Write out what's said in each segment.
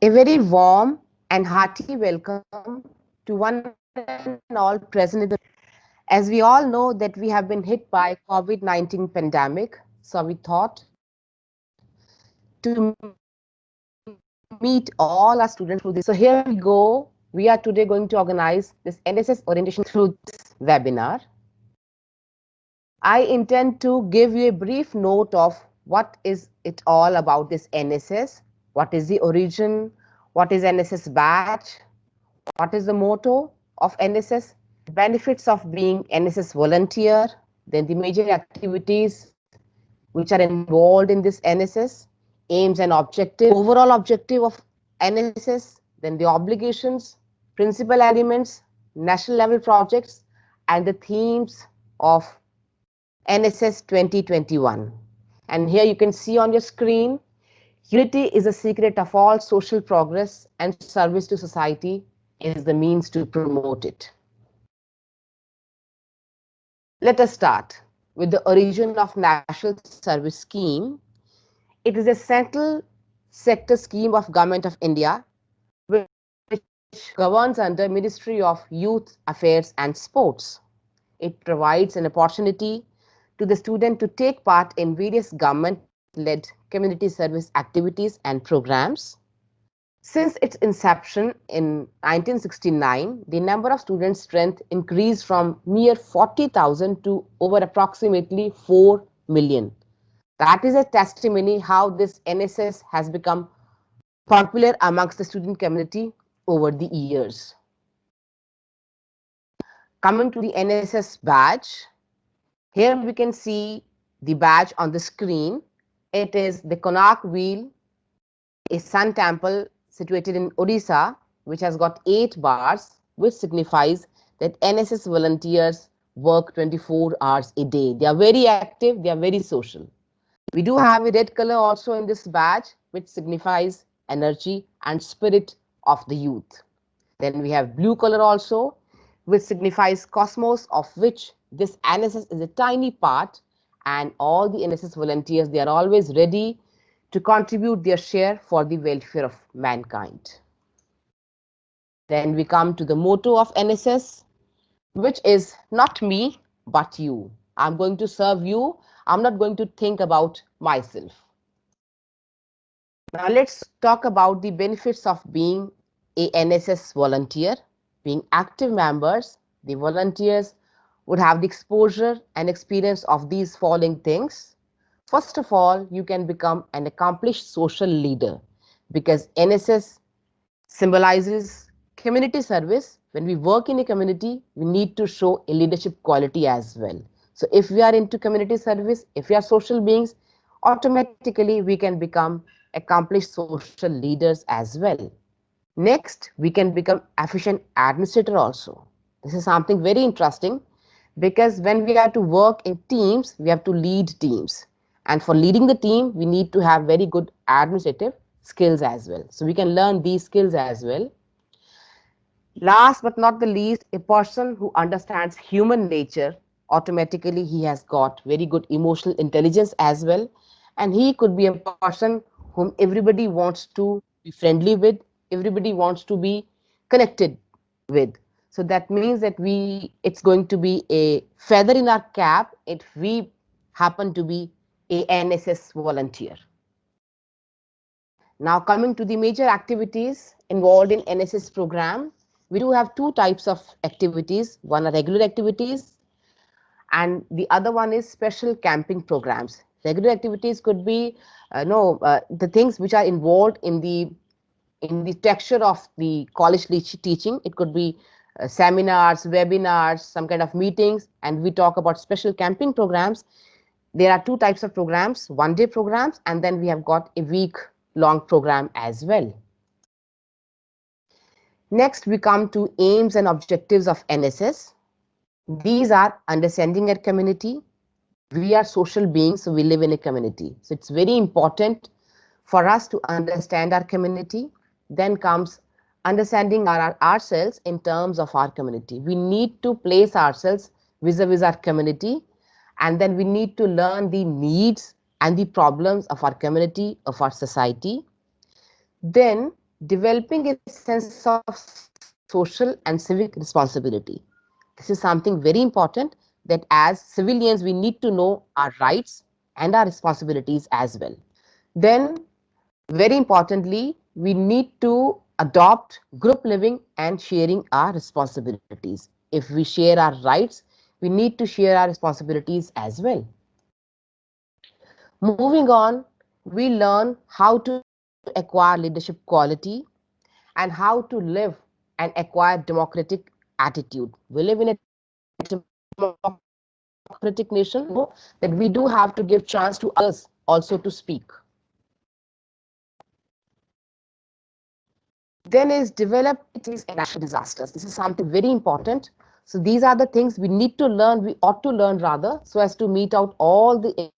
A very warm and hearty welcome to one and all present in the room. As we all know that we have been hit by COVID-19 pandemic, so we thought to meet all our students through this webinar. So here we go. We are today going to organize this NSS orientation through this webinar. I intend to give you a brief note of what is it all about this NSS, what is the origin, what is NSS badge, what is the motto of NSS, benefits of being NSS volunteer, then the major activities which are involved in this NSS, aims and objective, overall objective of NSS, then the obligations, principal elements, national level projects, and the themes of NSS 2021. And here you can see on your screen, unity is the secret of all social progress and service to society is the means to promote it. Let us start with the origin of National Service Scheme. It is a central sector scheme of Government of India which governs under Ministry of Youth Affairs and Sports. It provides an opportunity to the student to take part in various government-led community service activities and programs. Since its inception in 1969, the number of student strength increased from mere 40,000 to over approximately 4 million. That is a testimony how this NSS has become popular amongst the student community over the years. Coming to the NSS badge, here we can see the badge on the screen. It is the Konark Wheel, a sun temple situated in Odisha, which has got 8 bars, which signifies that NSS volunteers work 24 hours a day. They are very active, they are very social. We do have a red color also in this badge, which signifies energy and spirit of the youth. Then we have blue color also, which signifies cosmos, of which this NSS is a tiny part, and all the NSS volunteers, they are always ready to contribute their share for the welfare of mankind. Then we come to the motto of NSS, which is not me, but you. I'm going to serve you. I'm not going to think about myself. Now let's talk about the benefits of being a NSS volunteer. Being active members, the volunteers would have the exposure and experience of these following things. First of all, you can become an accomplished social leader because NSS symbolizes community service. When we work in a community, we need to show a leadership quality as well. So if we are into community service, if we are social beings, automatically we can become accomplished social leaders as well. Next, we can become efficient administrator also. This is something very interesting because when we are to work in teams, we have to lead teams. And for leading the team, we need to have very good administrative skills as well. So we can learn these skills as well. Last but not the least, a person who understands human nature, automatically he has got very good emotional intelligence as well. And he could be a person whom everybody wants to be friendly with, everybody wants to be connected with. So that means that it's going to be a feather in our cap if we happen to be a NSS volunteer. Now coming to the major activities involved in NSS program, we do have 2 types of activities. One are regular activities and the other one is special camping programs. Regular activities could be the things which are involved in the texture of the college teaching. It could be seminars, webinars, some kind of meetings, and we talk about special camping programs. There are 2 types of programs, one-day programs, and then we have got a week-long program as well. Next, we come to aims and objectives of NSS. These are understanding our community. We are social beings, so we live in a community. So it's very important for us to understand our community. Then comes understanding ourselves in terms of our community. We need to place ourselves vis-a-vis our community, and then we need to learn the needs and the problems of our community, of our society. Then developing a sense of social and civic responsibility. This is something very important, that as civilians we need to know our rights and our responsibilities as well. Then, very importantly, we need to adopt group living and sharing our responsibilities. If we share our rights, we need to share our responsibilities as well. Moving on, we learn how to acquire leadership quality and how to live and acquire democratic attitude. We live in a democratic nation, so we know that we do have to give chance to others also to speak. Then is develop and natural disasters. This is something very important. So these are the things we need to learn, we ought to learn rather, so as to meet out all the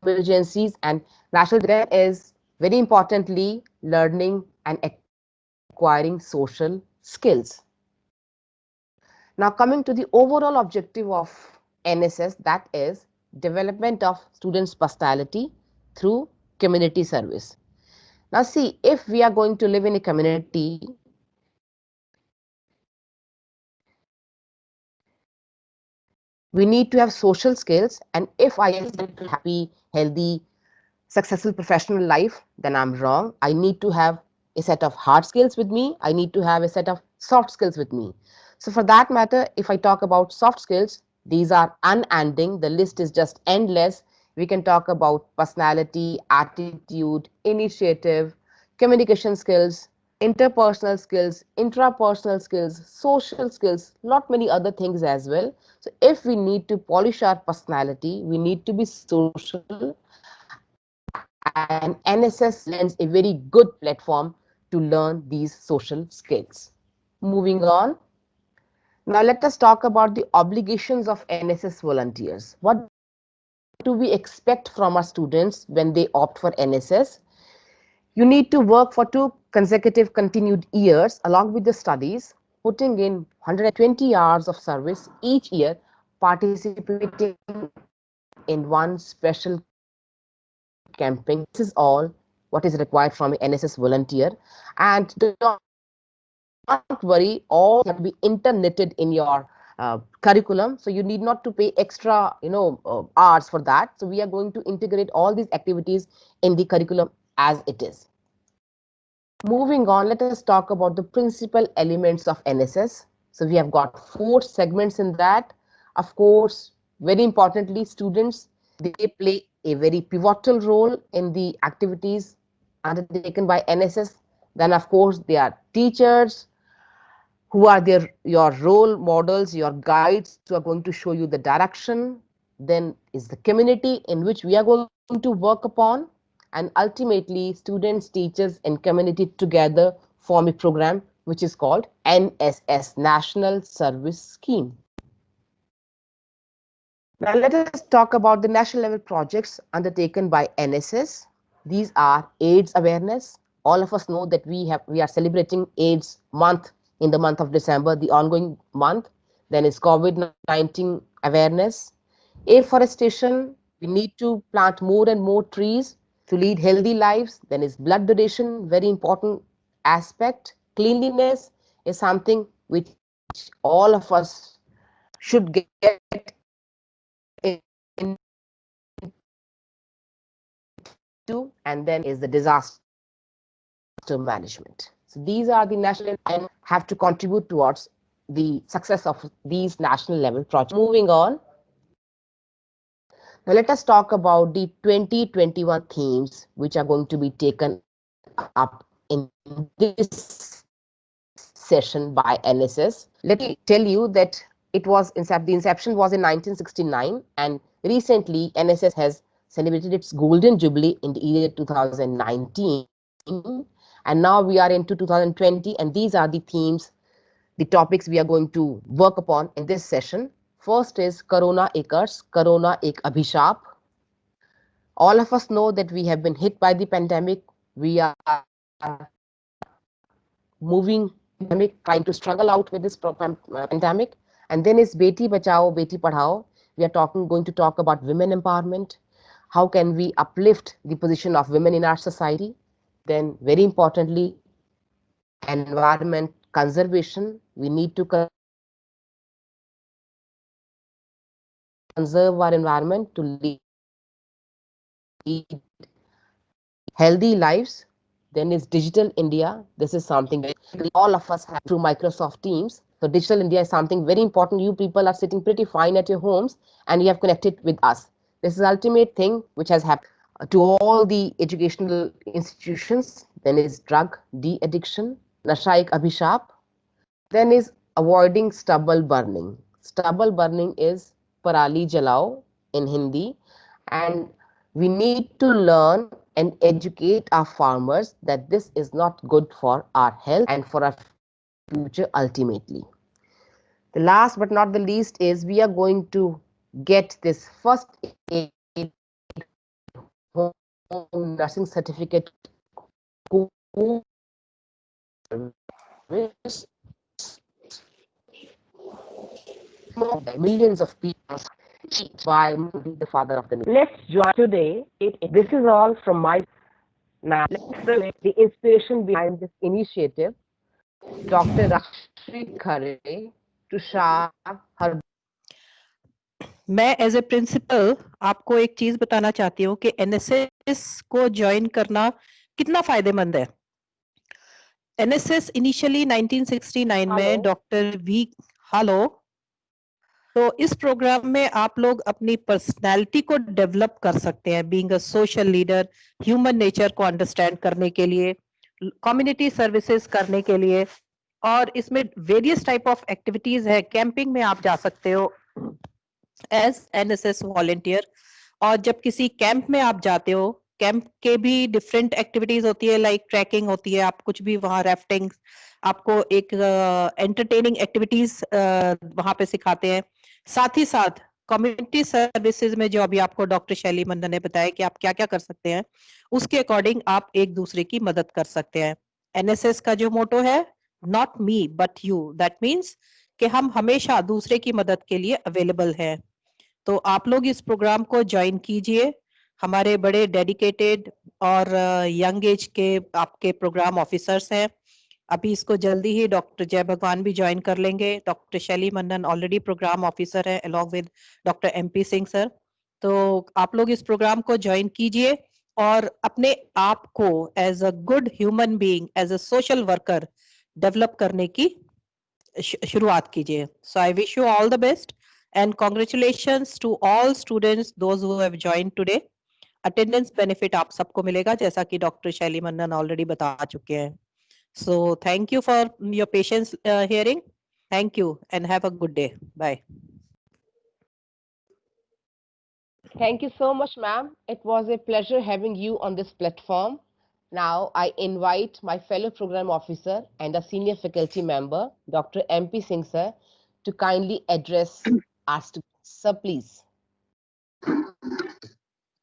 emergencies and natural. Then is very importantly learning and acquiring social skills. Now coming to the overall objective of NSS, that is development of students' personality through community service. Now see, if we are going to live in a community, we need to have social skills, and if I expect to happy, healthy, successful professional life, then I'm wrong. I need to have a set of hard skills with me. I need to have a set of soft skills with me. So for that matter, if I talk about soft skills, these are unending. The list is just endless. We can talk about personality, attitude, initiative, communication skills, interpersonal skills, intrapersonal skills, social skills, lot many other things as well. So if we need to polish our personality, we need to be social, and NSS lends a very good platform to learn these social skills. Moving on, now let us talk about the obligations of NSS volunteers. What do we expect from our students when they opt for NSS? You need to work for 2 consecutive continued years along with the studies, putting in 120 hours of service each year, participating in one special camping. This is all what is required from an NSS volunteer. And don't worry, all these things have to be interknitted in your curriculum, so you need not to pay extra hours for that. So we are going to integrate all these activities in the curriculum as it is. Moving on, let us talk about the principal elements of NSS. So we have got 4 segments in that. Of course, very importantly, students, they play a very pivotal role in the activities undertaken by NSS. Then, of course, they are teachers who are your role models, your guides who are going to show you the direction. Then is the community in which we are going to work upon, and ultimately students, teachers and community together form a program which is called NSS, National Service Scheme. Now let us talk about the national level projects undertaken by NSS. These are AIDS awareness. All of us know that we are celebrating AIDS month in the month of December, the ongoing month. Then is COVID-19 awareness. Afforestation, we need to plant more and more trees to lead healthy lives. Then is blood donation, very important aspect. Cleanliness is something which all of us should get into, and then is the disaster management. So these are the national and have to contribute towards the success of these national level projects. Moving on, now let us talk about the 2021 themes which are going to be taken up in this session by NSS. Let me tell you that it was the inception was in 1969, and recently NSS has celebrated its golden jubilee in the year 2019, and now we are into 2020, and these are the themes, the topics we are going to work upon in this session. First is Corona ek curse, Corona ek abhishap. All of us know that we have been hit by the pandemic. We are moving pandemic, trying to struggle out with this pandemic. And then is Beti Bachao, Beti Padhao. We are going to talk about women empowerment. How can we uplift the position of women in our society? Then, very importantly, environment conservation. We need to conserve our environment to lead healthy lives. Then is Digital India. This is something that all of us have through Microsoft Teams. So Digital India is something very important. You people are sitting pretty fine at your homes and you have connected with us. This is the ultimate thing which has happened to all the educational institutions. Then is drug de-addiction, Nasha Ek Abhishap. Then is avoiding stubble burning. Stubble burning is parali jalao in Hindi, and we need to learn and educate our farmers that this is not good for our health and for our future ultimately. The last but not the least is we are going to get this first aid home nursing certificate course. Millions of people by the father of the nation. Let's join today. This is all from my now. Let's the inspiration behind this initiative. Dr. Rashmi Khare to share her. मैं as a principal आपको एक चीज बताना चाहती हूँ कि NSS को join करना कितना फायदेमंद है। एनएसएस इनिशियली 1969 में डॉक्टर वी हेलो तो इस प्रोग्राम में आप लोग अपनी पर्सनैलिटी को डेवलप कर सकते हैं, being a social leader, human nature को अंडरस्टैंड करने के लिए, कम्युनिटी सर्विसेज करने के लिए, और इसमें वेरियस टाइप ऑफ एक्टिविटीज है। कैंपिंग में आप जा सकते हो एज एनएसएस वॉलंटियर, और जब किसी कैंप में आप जाते हो, कैंप के भी डिफरेंट एक्टिविटीज होती है, लाइक ट्रैकिंग होती है, आप कुछ भी वहाँ राफ्टिंग, आपको एक एंटरटेनिंग एक्टिविटीज वहाँ पे सिखाते हैं। साथ ही साथ कम्युनिटी सर्विसेज में जो अभी आपको डॉक्टर शैली मंडन ने बताया कि आप क्या क्या कर सकते हैं, उसके अकॉर्डिंग आप एक दूसरे की मदद कर सकते हैं। एनएसएस का जो मोटो है, not me but you, that means कि हम हमेशा दूसरे की मदद के लिए अवेलेबल हैं। तो आप लोग इस प्रोग्राम को ज्वाइन कीजिए। हमारे बड़े डेडिकेटेड और यंग एज के आपके प्रोग्राम ऑफिसर्स हैं। अभी इसको जल्दी ही डॉक्टर जय भगवान भी ज्वाइन कर लेंगे। डॉक्टर शैली मंडन ऑलरेडी प्रोग्राम ऑफिसर है along with doctor MP Singh sir. तो आप लोग इस प्रोग्राम को ज्वाइन कीजिए और अपने आप को as a good human being, as a social worker develop करने की शुरुआत कीजिए। So I wish you all the best and congratulations to all students those who have joined today. Attendance benefit आप सबको मिलेगा, जैसा कि डॉक्टर शैली मंडन ऑलरेडी बता चुके हैं। So thank you for your patience hearing. Thank you and have a good day. Bye. Thank you so much, ma'am. It was a pleasure having you on this platform. Now, I invite my fellow program officer and a senior faculty member, Dr. MP Singh sir, to kindly address our students. Sir, please.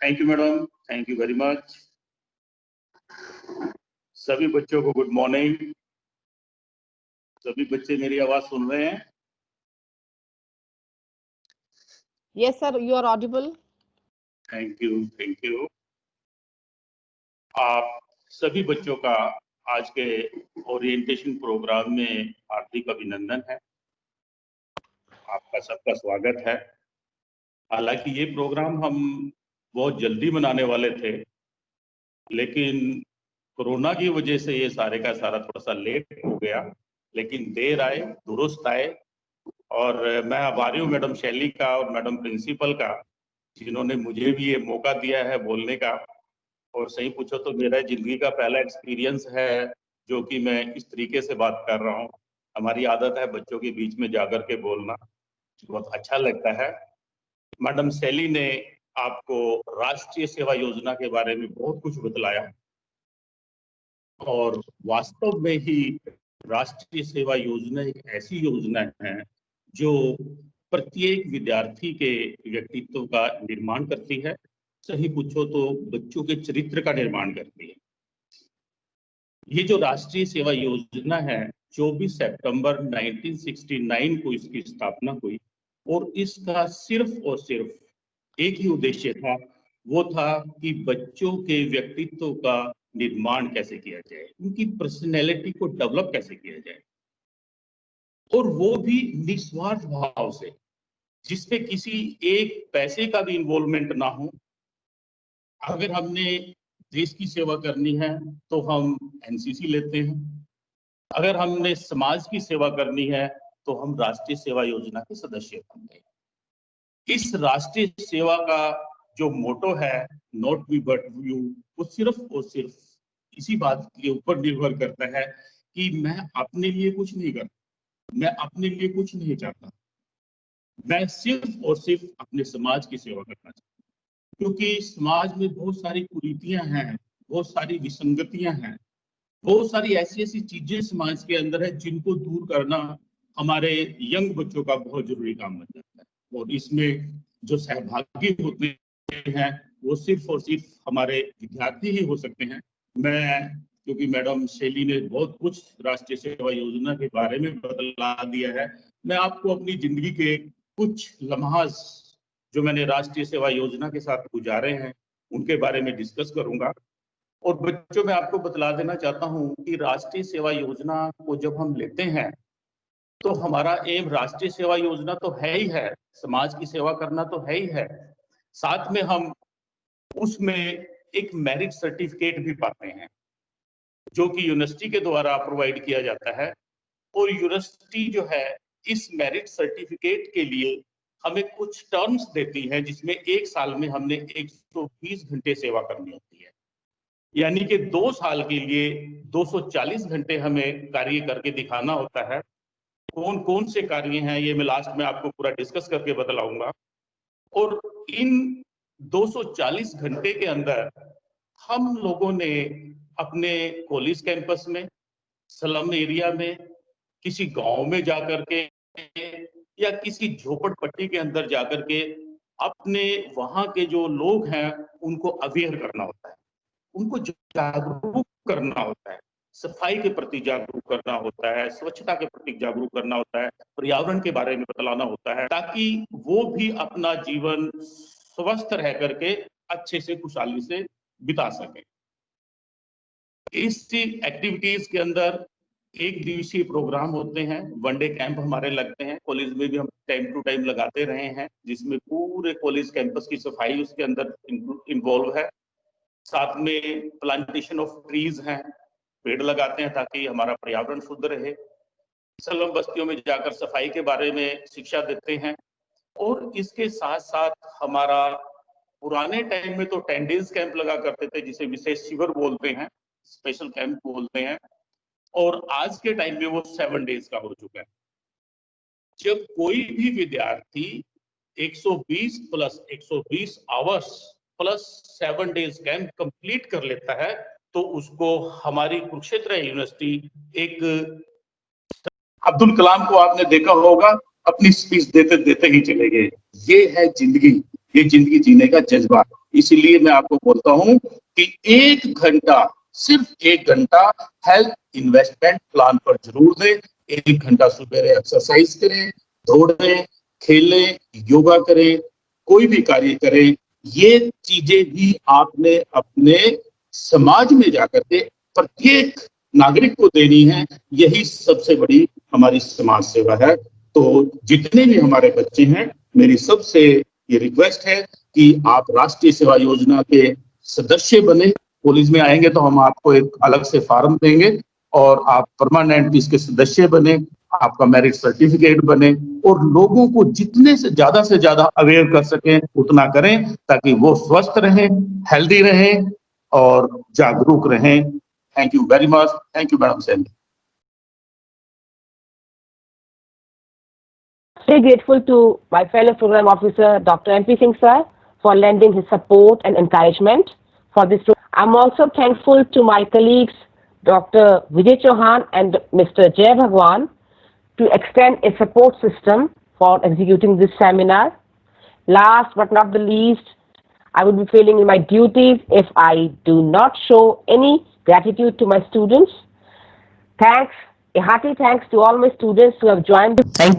Thank you madam, thank you very much. सभी बच्चों को good morning. सभी बच्चे मेरी आवाज सुन रहे हैं? Yes sir, you are audible. Thank you, thank you. आप सभी बच्चों का आज के ओरिएंटेशन प्रोग्राम में हार्दिक अभिनंदन है। आपका सबका स्वागत है। हालांकि ये प्रोग्राम हम बहुत जल्दी मनाने वाले थे, लेकिन कोरोना की वजह से ये सारे का सारा थोड़ा सा लेट हो गया, लेकिन देर आए दुरुस्त आए। और मैं आभारी हूँ मैडम शैली का और मैडम प्रिंसिपल का, जिन्होंने मुझे भी ये मौका दिया है बोलने का। और सही पूछो तो मेरा जिंदगी का पहला एक्सपीरियंस है जो कि मैं इस तरीके से बात कर रहा हूँ। हमारी आदत है बच्चों के बीच में जाकर के बोलना, बहुत अच्छा लगता है। मैडम शैली ने आपको राष्ट्रीय सेवा योजना के बारे में बहुत कुछ बतलाया, और वास्तव में ही राष्ट्रीय सेवा योजना एक ऐसी योजना है जो प्रत्येक विद्यार्थी के व्यक्तित्व का निर्माण करती है। सही पूछो तो बच्चों के चरित्र का निर्माण करती है। ये जो राष्ट्रीय सेवा योजना है, 24 सितंबर 1969 को इसकी स्थापना हुई, और इसका सिर्फ और सिर्फ एक ही उद्देश्य था, वो था कि बच्चों के व्यक्तित्व का निर्माण कैसे किया जाए, उनकी पर्सनैलिटी को डेवलप कैसे किया जाए, और वो भी निस्वार्थ भाव से, जिसपे किसी एक पैसे का भी इन्वॉल्वमेंट ना हो। अगर हमने देश की सेवा करनी है तो हम एनसीसी लेते हैं, अगर हमने समाज की सेवा करनी है तो हम राष्ट्रीय सेवा योजना के सदस्य बनते हैं। इस राष्ट्रीय सेवा का जो मोटो है, नॉट वी बट यू, वो सिर्फ और सिर्फ इसी बात के ऊपर निर्भर करता है कि मैं अपने लिए कुछ नहीं करता, मैं अपने लिए कुछ नहीं चाहता, मैं सिर्फ और सिर्फ अपने समाज की सेवा करना चाहता हूँ। क्योंकि समाज में बहुत सारी कुरीतियां हैं, बहुत सारी विसंगतियां हैं, बहुत सारी ऐसी ऐसी चीजें समाज के अंदर है जिनको दूर करना हमारे यंग बच्चों का बहुत जरूरी काम बन जाता है। और इसमें जो सहभागी होते हैं वो सिर्फ और सिर्फ हमारे विद्यार्थी ही हो सकते हैं। मैं, क्योंकि मैडम शैली ने बहुत कुछ राष्ट्रीय सेवा योजना के बारे में बतला दिया है, मैं आपको अपनी जिंदगी के कुछ लम्हात जो मैंने राष्ट्रीय सेवा योजना के साथ गुजारे हैं उनके बारे में डिस्कस करूंगा। और बच्चों, मैं आपको बतला देना चाहता हूं कि राष्ट्रीय सेवा योजना को जब हम लेते हैं तो हमारा एम राष्ट्रीय सेवा योजना तो है ही है, समाज की सेवा करना तो है ही है, साथ में हम उसमें एक मेरिट सर्टिफिकेट भी पाते हैं जो कि यूनिवर्सिटी के द्वारा प्रोवाइड किया जाता है। और यूनिवर्सिटी जो है इस मेरिट सर्टिफिकेट के लिए हमें कुछ टर्म्स देती है, जिसमें एक साल में हमने 120 घंटे सेवा करनी होती है, यानी कि 2 साल के लिए 240 घंटे हमें कार्य करके दिखाना होता है। कौन कौन से कार्य हैं ये मैं लास्ट में आपको पूरा डिस्कस करके बतलाऊंगा। और इन 240 घंटे के अंदर हम लोगों ने अपने कॉलेज कैंपस में, स्लम एरिया में, किसी गांव में जाकर के या किसी झोपड़पट्टी के अंदर जाकर के अपने वहां के जो लोग हैं उनको अवेयर करना होता है, उनको जागरूक करना होता है, सफाई के प्रति जागरूक करना होता है, स्वच्छता के प्रति जागरूक करना होता है, पर्यावरण के बारे में बतलाना होता है, ताकि वो भी अपना जीवन स्वस्थ रह करके अच्छे से खुशहाली से बिता सके। इस एक्टिविटीज के अंदर एक दिवसीय प्रोग्राम होते हैं, वनडे कैंप हमारे लगते हैं, कॉलेज में भी हम टाइम टू टाइम लगाते रहे हैं, जिसमें पूरे कॉलेज कैंपस की सफाई उसके अंदर इन्वॉल्व है। साथ में प्लांटेशन ऑफ ट्रीज हैं, पेड़ लगाते हैं ताकि हमारा पर्यावरण शुद्ध रहे। स्लम बस्तियों में जाकर सफाई के बारे में शिक्षा देते हैं। और इसके साथ साथ हमारा पुराने टाइम में तो 10 डेज कैंप लगा करते थे, जिसे विशेष शिविर बोलते हैं, स्पेशल कैंप बोलते हैं, और आज के टाइम में वो 7 डेज का हो चुका है। जब कोई भी विद्यार्थी 120 plus 120 hours plus 7 days camp complete कर लेता है तो उसको हमारी कुरुक्षेत्र यूनिवर्सिटी एक, अब्दुल कलाम को आपने देखा होगा अपनी स्पीच देते देते ही चले गए। ये है जिंदगी, ये जिंदगी जीने का जज्बा। इसीलिए मैं आपको बोलता हूं कि 1 घंटा, सिर्फ 1 घंटा हेल्थ इन्वेस्टमेंट प्लान पर जरूर दें। 1 घंटा सुबह एक्सरसाइज करें, दौड़ें, खेलें, योगा करें, कोई भी कार्य करें। ये चीजें भी आपने अपने समाज में जाकर के प्रत्येक नागरिक को देनी है। यही सबसे बड़ी हमारी समाज सेवा है। तो जितने भी हमारे बच्चे हैं, मेरी सबसे ये रिक्वेस्ट है कि आप राष्ट्रीय सेवा योजना के सदस्य बने। कॉलेज में आएंगे तो हम आपको एक अलग से फॉर्म देंगे और आप परमानेंट इसके सदस्य बने, आपका मेरिट सर्टिफिकेट बने, और लोगों को जितने से ज्यादा अवेयर कर सकें उतना करें, ताकि वो स्वस्थ रहें, हेल्दी रहें और जागरूक रहें। Thank you very much. Thank you madam Saini. Very grateful to my fellow program officer, Dr. MP Singh sir, for lending his support and encouragement for this program. I'm also thankful to my colleagues, Dr. Vijay Chauhan and Mr. Jay Bhagwan, to extend a support system for executing this seminar. Last but not the least, I would be failing in my duties if I do not show any gratitude to my students. Thanks, a hearty thanks to all my students who have joined. Thank